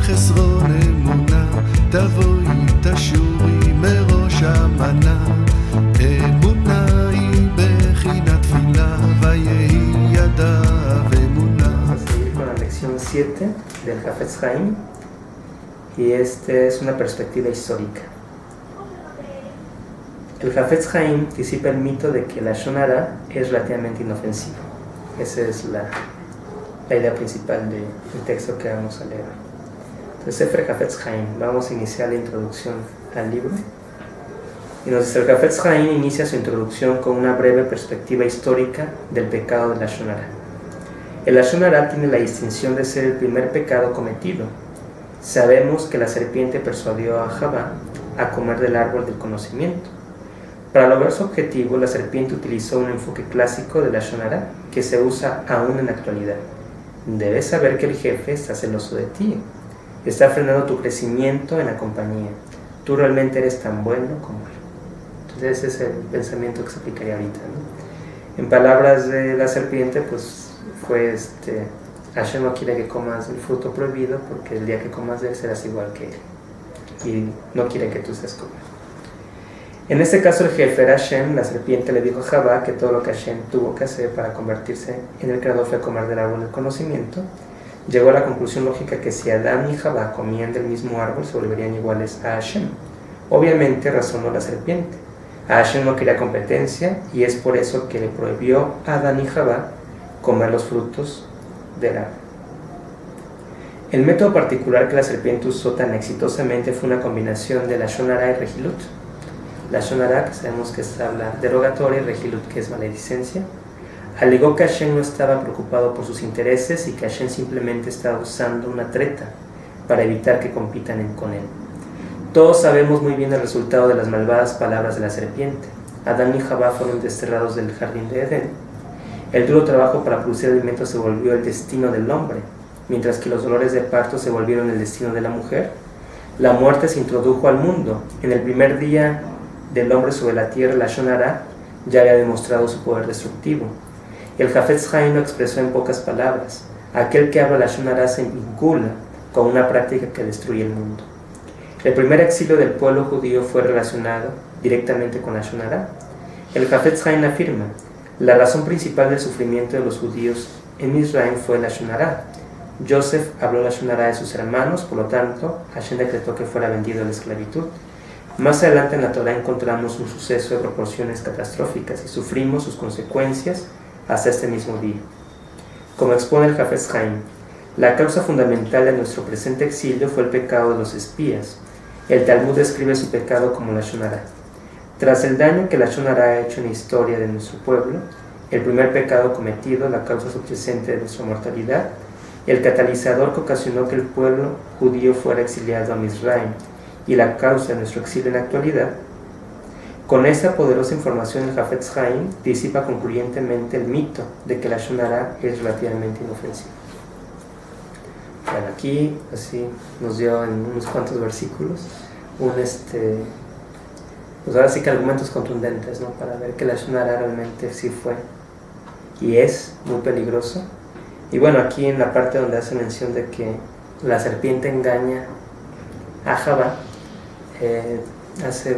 חסרון אמונה, תבואי תשורי מראש המנה. אמונה היא בחינת תפילה, ויהי ידיו אמונה. Vamos a seguir con la lección 7 del Hafetz Haim, y es una perspectiva histórica. El Hafetz Haim disipa el mito de que la Lashon Hara es relativamente inofensivo. Esa es la idea principal del texto que vamos a leer. Entonces, Sefer Hafetz Haim, vamos a iniciar la introducción al libro. Y nos dice, el Hafetz Haim inicia su introducción con una breve perspectiva histórica del pecado de la Lashon Hara. El Lashon Hara tiene la distinción de ser el primer pecado cometido. Sabemos que la serpiente persuadió a Javá a comer del árbol del conocimiento. Para lograr su objetivo, la serpiente utilizó un enfoque clásico de la Lashon Hara que se usa aún en la actualidad. Debes saber que el jefe está celoso de ti. Está frenando tu crecimiento en la compañía. Tú realmente eres tan bueno como él. Entonces ese es el pensamiento que se aplicaría ahorita, ¿no? En palabras de la serpiente, pues fue Hashem no quiere que comas el fruto prohibido porque el día que comas de él serás igual que él. Y no quiere que tú seas como él. En este caso el jefe era Hashem. La serpiente le dijo a Javá que todo lo que Hashem tuvo que hacer para convertirse en el creador fue comer del árbol del conocimiento. Llegó a la conclusión lógica que si Adán y Javá comían del mismo árbol se volverían iguales a Hashem. Obviamente razonó la serpiente. A Hashem no quería competencia y es por eso que le prohibió a Adán y Javá comer los frutos del árbol. El método particular que la serpiente usó tan exitosamente fue una combinación de Lashon Hara y Rehilut. Lashon Hara, que sabemos que es habla derogatoria, y Rehilut, que es maledicencia. Alegó que Hashem no estaba preocupado por sus intereses y que Hashem simplemente estaba usando una treta para evitar que compitan con él. Todos sabemos muy bien el resultado de las malvadas palabras de la serpiente. Adán y Javá fueron desterrados del jardín de Edén. El duro trabajo para producir alimentos se volvió el destino del hombre, mientras que los dolores de parto se volvieron el destino de la mujer. La muerte se introdujo al mundo. En el primer día del hombre sobre la tierra, la Lashon Hara ya había demostrado su poder destructivo. El Hafetz Haim lo expresó en pocas palabras. Aquel que habla la Lashon Hara se vincula con una práctica que destruye el mundo. El primer exilio del pueblo judío fue relacionado directamente con la Lashon Hara. El Hafetz Haim afirma, la razón principal del sufrimiento de los judíos en Israel fue la Lashon Hara. Joseph habló la Lashon Hara de sus hermanos, por lo tanto, Hashem decretó que fuera vendido a la esclavitud. Más adelante en la Torah encontramos un suceso de proporciones catastróficas y sufrimos sus consecuencias hasta este mismo día. Como expone el Hafetz Haim, la causa fundamental de nuestro presente exilio fue el pecado de los espías. El Talmud describe su pecado como la Lashon Hara. Tras el daño que la Lashon Hara ha hecho en la historia de nuestro pueblo, el primer pecado cometido, la causa subyacente de nuestra mortalidad, el catalizador que ocasionó que el pueblo judío fuera exiliado a Misraim, y la causa de nuestro exilio en la actualidad. Con esta poderosa información el Hafetz Haim disipa concluyentemente el mito de que la Lashon Hara es relativamente inofensiva. Bueno, aquí así nos dio en unos cuantos versículos pues ahora sí que argumentos contundentes, ¿no? Para ver que la Lashon Hara realmente sí fue y es muy peligroso. Y bueno, aquí en la parte donde hace mención de que la serpiente engaña a Javá, hace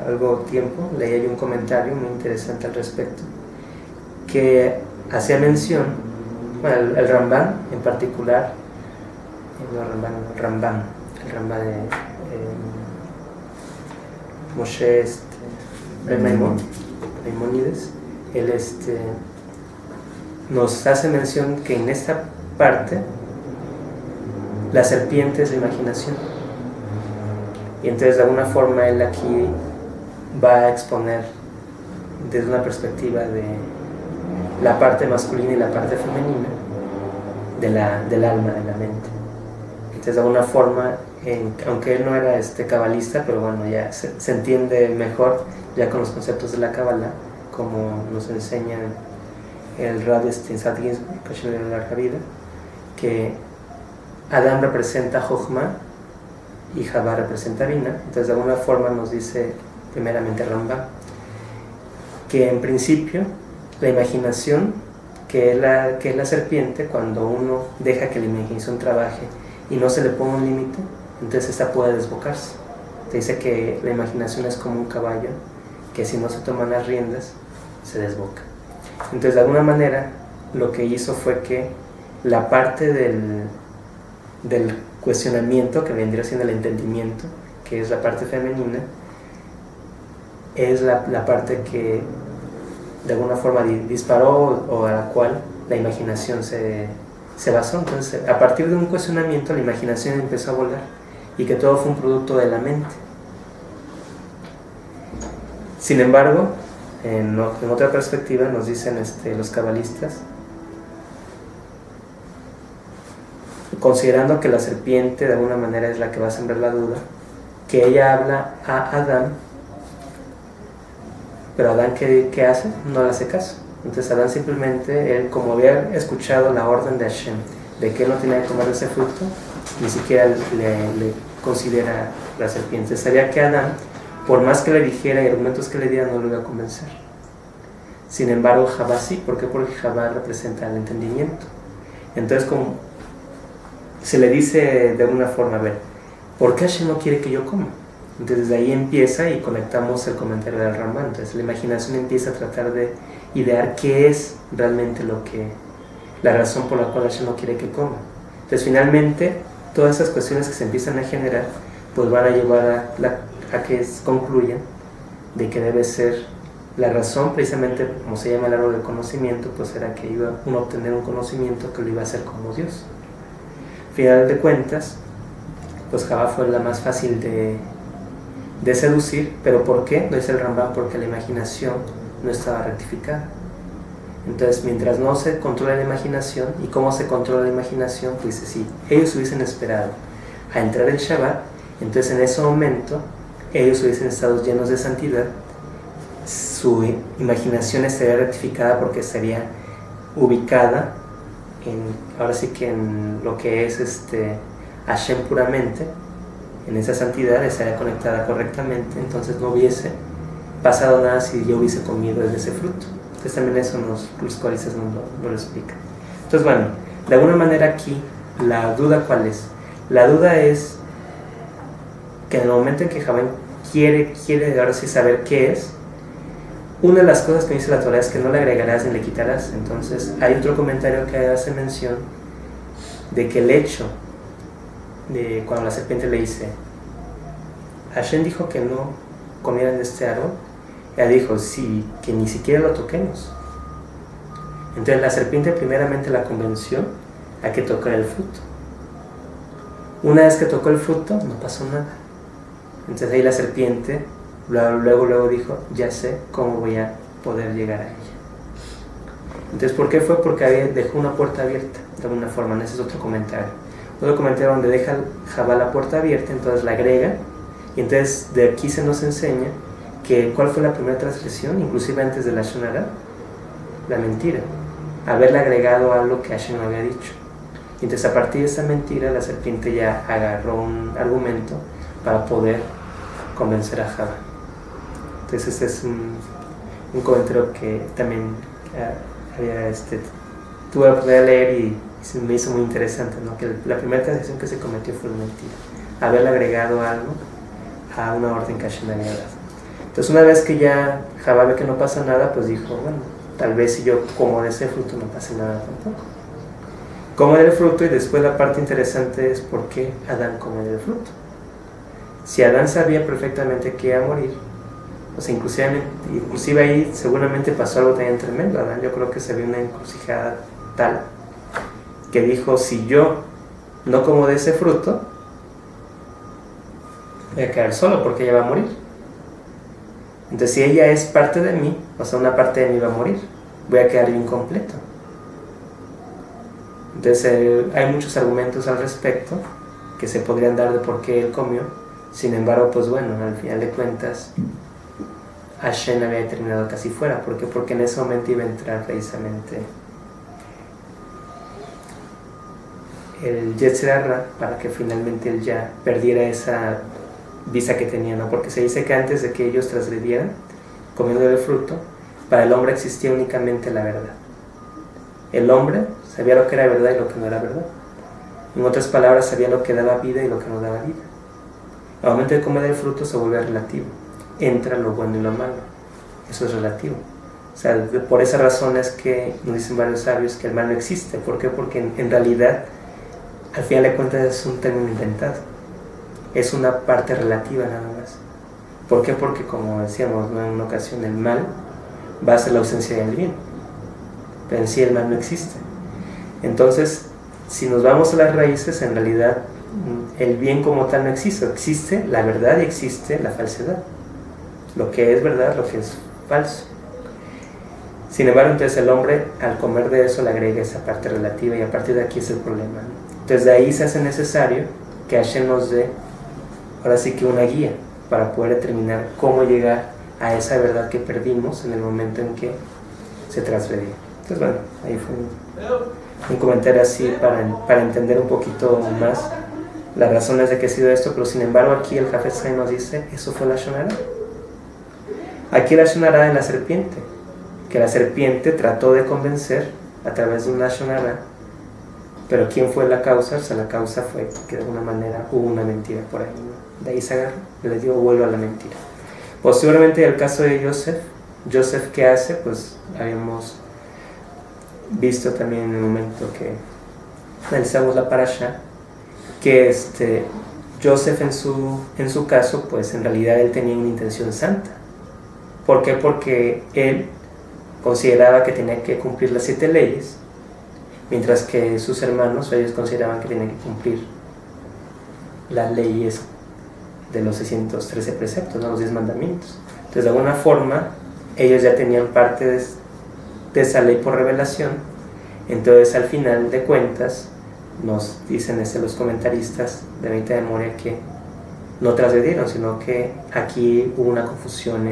algo tiempo leí un comentario muy interesante al respecto que hacía mención, bueno, el Ramban en particular, el Ramban de Moshe Maimónides, él nos hace mención que en esta parte la serpiente es la imaginación. Y entonces de alguna forma él aquí va a exponer desde una perspectiva de la parte masculina y la parte femenina del alma, de la mente. Entonces de alguna forma, aunque él no era cabalista, pero bueno, ya se entiende mejor ya con los conceptos de la Kabbalah, como nos enseña el Rad Stinsat Ginsburg, que es la larga vida, que Adán representa Jochma y Javá representa Bina. Entonces de alguna forma nos dice primeramente Rambam que en principio la imaginación, que es la serpiente, cuando uno deja que la imaginación trabaje y no se le pone un límite, entonces esta puede desbocarse. Te dice que la imaginación es como un caballo que si no se toman las riendas se desboca. Entonces, de alguna manera, lo que hizo fue que la parte del cuestionamiento, que vendría siendo el entendimiento, que es la parte femenina, es la parte que de alguna forma disparó o a la cual la imaginación se basó. Entonces, a partir de un cuestionamiento, la imaginación empezó a volar y que todo fue un producto de la mente. Sin embargo, en otra perspectiva nos dicen los cabalistas, considerando que la serpiente de alguna manera es la que va a sembrar la duda, que ella habla a Adán, pero Adán ¿qué hace? No le hace caso. Entonces Adán simplemente, él como había escuchado la orden de Hashem de que él no tenía que comer ese fruto, ni siquiera le considera la serpiente. Sabía que Adán, por más que le dijera y argumentos que le diera, no lo iba a convencer. Sin embargo, Javá sí. ¿Por qué? Porque Javá representa el entendimiento. Entonces, como se le dice de alguna forma, a ver, ¿por qué Hashem no quiere que yo coma? Entonces de ahí empieza y conectamos el comentario del Rambam. Entonces la imaginación empieza a tratar de idear qué es realmente la razón por la cual Hashem no quiere que coma. Entonces finalmente todas esas cuestiones que se empiezan a generar pues van a llevar a que concluyan de que debe ser la razón, precisamente como se llama el árbol del conocimiento, pues era que iba uno a obtener un conocimiento que lo iba a hacer como Dios. Final de cuentas, pues Javá fue la más fácil de seducir, pero ¿por qué? No dice el Rambam, porque la imaginación no estaba rectificada. Entonces, mientras no se controla la imaginación, ¿y cómo se controla la imaginación? Pues si ellos hubiesen esperado a entrar el Shabbat, entonces en ese momento ellos hubiesen estado llenos de santidad, su imaginación estaría rectificada porque estaría ubicada ahora sí que en lo que es Hashem puramente, en esa santidad estaría conectada correctamente, entonces no hubiese pasado nada si yo hubiese comido de ese fruto. Entonces también eso los cualistas nos lo explican. Entonces bueno, de alguna manera aquí, la duda ¿cuál es? La duda es que en el momento en que Javá quiere ahora sí saber qué es, una de las cosas que dice la Torah es que no le agregarás ni le quitarás. Entonces hay otro comentario que hace mención de que el hecho de cuando la serpiente le dice Hashem dijo que no comieran de este árbol, ella dijo sí, que ni siquiera lo toquemos. Entonces la serpiente primeramente la convenció a que tocara el fruto. Una vez que tocó el fruto no pasó nada. Entonces ahí la serpiente luego dijo, ya sé cómo voy a poder llegar a ella. Entonces, ¿por qué fue? Porque dejó una puerta abierta, de alguna forma. Ese es otro comentario. Otro comentario donde deja Javá la puerta abierta, entonces la agrega, y entonces de aquí se nos enseña que ¿cuál fue la primera transgresión? Inclusive antes de la Shonara, la mentira. Haberle agregado algo que Hashem no había dicho. Y entonces a partir de esa mentira, la serpiente ya agarró un argumento para poder convencer a Javá. Entonces este es un comentario que también tuve la oportunidad de leer y se me hizo muy interesante, ¿no? Que la primera transacción que se cometió fue mentira, haberle agregado algo a una orden que Hashem había dado. Entonces una vez que ya Javá ve que no pasa nada, pues dijo, bueno, tal vez si yo como de ese fruto no pase nada tampoco. Come del fruto, y después la parte interesante es por qué Adán come del fruto. Si Adán sabía perfectamente que iba a morir, o sea, inclusive ahí seguramente pasó algo también tremendo. Adán, yo creo que se vio una encrucijada tal que dijo, si yo no como de ese fruto, voy a quedar solo porque ella va a morir. Entonces si ella es parte de mí, o sea, una parte de mí va a morir, voy a quedar incompleto. Entonces hay muchos argumentos al respecto que se podrían dar de por qué él comió. Sin embargo, pues bueno, al final de cuentas Hashem había terminado casi fuera. ¿Por qué? Porque en ese momento iba a entrar precisamente el Yetzer Hara, para que finalmente él ya perdiera esa visa que tenía, ¿no? Porque se dice que antes de que ellos transgredieran comiendo del fruto, para el hombre existía únicamente la verdad. El hombre sabía lo que era verdad y lo que no era verdad. En otras palabras, sabía lo que daba vida y lo que no daba vida. Al momento de comer el fruto se vuelve relativo. Entra lo bueno y lo malo. Eso es relativo. O sea, por esa razón es que nos dicen varios sabios que el mal no existe. ¿Por qué? Porque en realidad, al final de cuentas, es un término inventado. Es una parte relativa nada más. ¿Por qué? Porque, como decíamos, ¿no?, en una ocasión, el mal va a ser la ausencia del bien. Pero en sí el mal no existe. Entonces, si nos vamos a las raíces, en realidad el bien como tal no existe. Existe la verdad y existe la falsedad. Lo que es verdad, lo que es falso. Sin embargo, entonces el hombre, al comer de eso, le agrega esa parte relativa, y a partir de aquí es el problema, ¿no? Entonces de ahí se hace necesario que Hashem nos dé, ahora sí que una guía, para poder determinar cómo llegar a esa verdad que perdimos en el momento en que se transgredía. Entonces bueno, ahí fue un comentario así para entender un poquito más las razones de que ha sido esto, pero sin embargo aquí el Hafetz Haim nos dice, eso fue la Shonara. Aquí la Shonara de la serpiente, que la serpiente trató de convencer a través de una Shonara, pero ¿quién fue la causa? O sea, la causa fue que de alguna manera hubo una mentira por ahí, ¿no? De ahí se agarró, le dio vuelo a la mentira. Posiblemente el caso de Joseph, ¿qué hace? Pues habíamos visto también en el momento que analizamos la parasha, que Joseph en su caso, pues en realidad él tenía una intención santa. ¿Por qué? Porque él consideraba que tenía que cumplir las 7 leyes, mientras que sus hermanos, ellos consideraban que tenían que cumplir las leyes de los 613 preceptos, ¿no?, los 10 mandamientos. Entonces, de alguna forma, ellos ya tenían parte de esa ley por revelación. Entonces, al final de cuentas, nos dicen los comentaristas de 20 de memoria que no transgredieron, sino que aquí hubo una confusión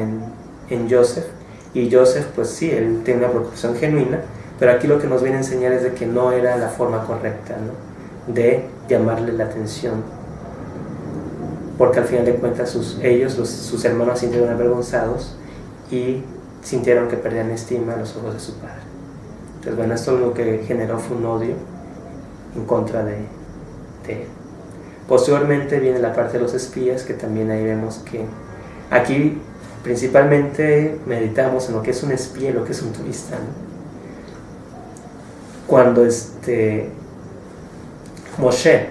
en Joseph. Y Joseph, pues sí, él tiene una preocupación genuina, pero aquí lo que nos viene a enseñar es de que no era la forma correcta, ¿no?, de llamarle la atención, porque al final de cuentas sus hermanos se sintieron avergonzados y sintieron que perdían estima a los ojos de su padre. Entonces bueno, esto lo que generó fue un odio en contra de él. Posteriormente viene la parte de los espías, que también ahí vemos que aquí principalmente meditamos en lo que es un espía y lo que es un turista, ¿no? Cuando Moshe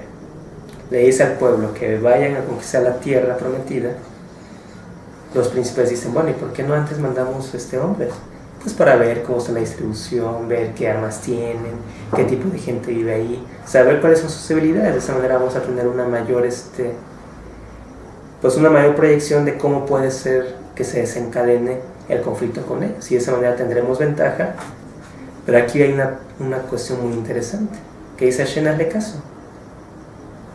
le dice al pueblo que vayan a conquistar la tierra prometida, los príncipes dicen, bueno, ¿y por qué no antes mandamos hombres? Pues para ver cómo está la distribución, ver qué armas tienen, qué tipo de gente vive ahí, saber cuáles son sus habilidades. De esa manera vamos a tener una mayor una mayor proyección de cómo puede ser que se desencadene el conflicto con ellos, y de esa manera tendremos ventaja. Pero aquí hay una cuestión muy interesante, que dice Hashem, hazle caso,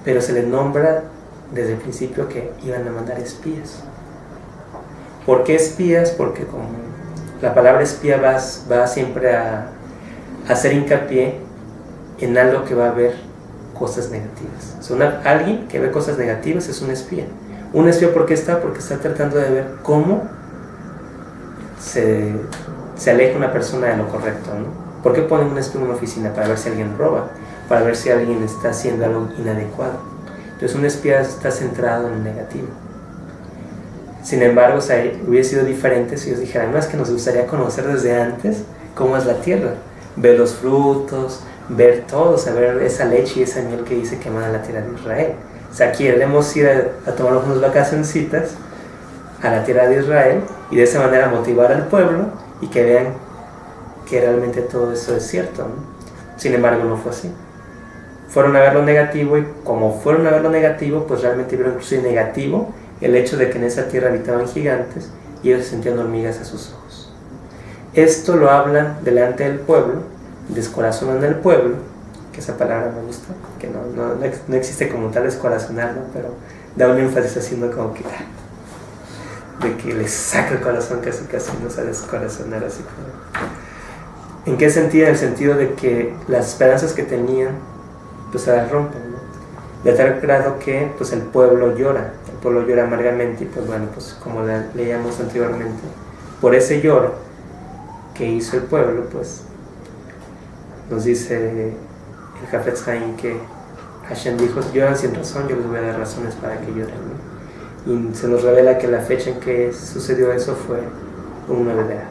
pero se les nombra desde el principio que iban a mandar espías. ¿Por qué espías? Porque como la palabra espía va siempre a hacer hincapié en algo que va a ver cosas negativas. O sea, alguien que ve cosas negativas es un espía. Un espía, ¿por qué está? Porque está tratando de ver cómo se aleja una persona de lo correcto, ¿no? ¿Por qué ponen un espía en una oficina? Para ver si alguien roba, para ver si alguien está haciendo algo inadecuado. Entonces un espía está centrado en lo negativo. Sin embargo, o sea, hubiera sido diferente si ellos dijeran, no, es que nos gustaría conocer desde antes cómo es la tierra, ver los frutos, ver todo, saber esa leche y esa miel que dice que emana la tierra de Israel. O sea, queremos ir a tomar unas vacacioncitas a la tierra de Israel y de esa manera motivar al pueblo y que vean que realmente todo eso es cierto, ¿no? Sin embargo, no fue así. Fueron a ver lo negativo, y como fueron a ver lo negativo, pues realmente vieron incluso negativo el hecho de que en esa tierra habitaban gigantes y ellos se sentían hormigas a sus ojos. Esto lo hablan delante del pueblo, descorazonan al pueblo, que esa palabra me gusta, que no existe como tal descorazonar, ¿no? Pero da un énfasis haciendo como que de que les saca el corazón casi no sabe descorazonar así como. ¿En qué sentido? En el sentido de que las esperanzas que tenían pues se las rompen, ¿no? De tal grado que pues el pueblo llora amargamente, y pues bueno, pues como leíamos anteriormente, por ese lloro que hizo el pueblo, pues nos dice el Hafetz Haim que Hashem dijo, lloran sin razón, yo les voy a dar razones para que lloren, ¿no? Y se nos revela que la fecha en que sucedió eso fue un 9 de Av,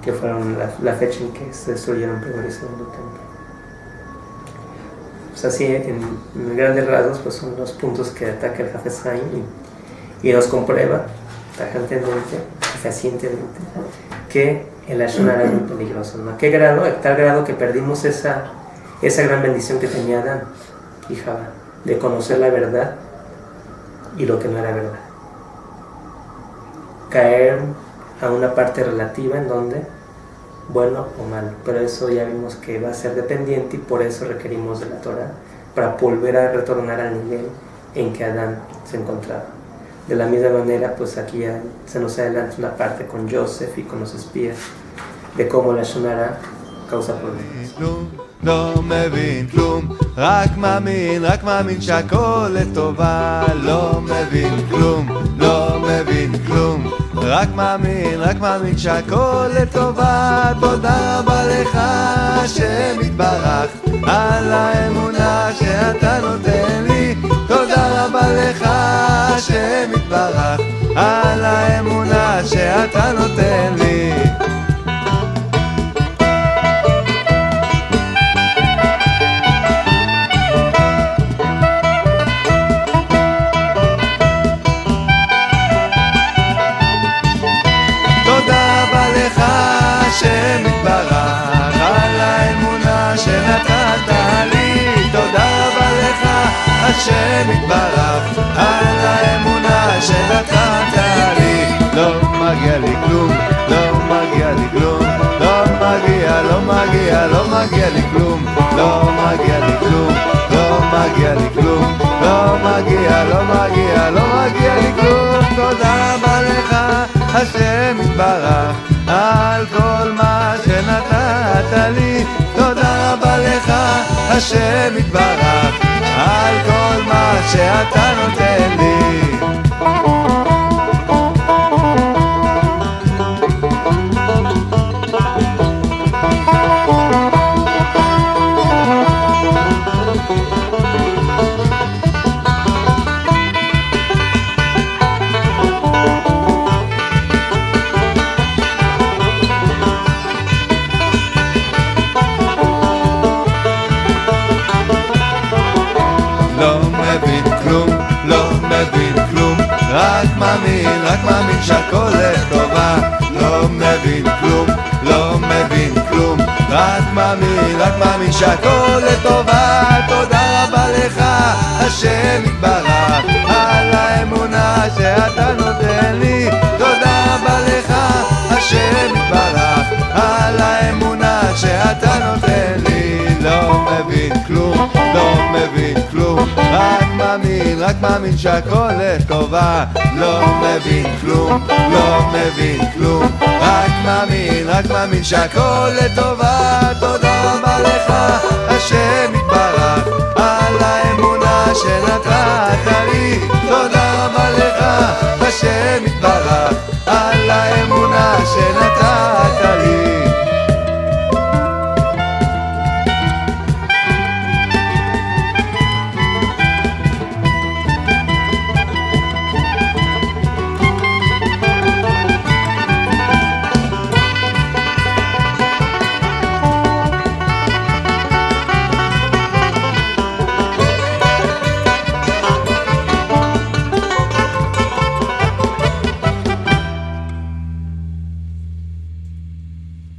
que fueron la fecha en que se destruyeron primero y segundo templo. Pues así, en grandes rasgos, pues son los puntos que ataca el Hafez Haim y nos comprueba tajantemente, fehacientemente, que el Lashon Hara es muy peligroso, ¿no? ¿A qué grado? A tal grado que perdimos esa gran bendición que tenía Adán y Jabá, de conocer la verdad y lo que no era verdad. Caer a una parte relativa en donde, bueno o malo, pero eso ya vimos que va a ser dependiente y por eso requerimos de la Torah, para volver a retornar al nivel en que Adán se encontraba. De la misma manera, pues aquí ya se nos adelanta una parte con Joseph y con los espías, de cómo la Lashon Hara causa problemas. לא מבין כלום, רק מאמין שהכל לטובה. לא מבין כלום, לא מבין כלום, רק מאמין שהכל לטובה. תודה רבה לך השם יתברך על האמונה שאתה נותן לי. תודה רבה לך השם יתברך על האמונה שאתה נותן לי. השם יתברך על האמונה שנתת לי. תודה רבה לך השם יתברך על האמונה שנתת לי. לא מגיע לי כלום, לא מגיע לי כלום, לא מגיע לי כלום, לא מגיע לי כלום, לא מגיע לי כלום, לא מגיע לי כלום. תודה רבה לך השם יתברך על כל מה שנתת לי. תודה רבה לך השם יתברך על כל מה שאתה נותן לי. רק מאמין שהכל לטובה. לא מבין כלום, לא מבין כלום, רק מאמין שהכל לטובה. תודה רבה לך השם יתברך על האמונה שאתה נותן לי. תודה רבה לך השם יתברך על האמונה שאתה נותן לי. לא מבין כלום, לא מבין כלום, רק מאמין שהכל לטובה. לא מבין כלום, לא מבין כלום, רק מאמין שהכל לטובה. תודה רבה לך השם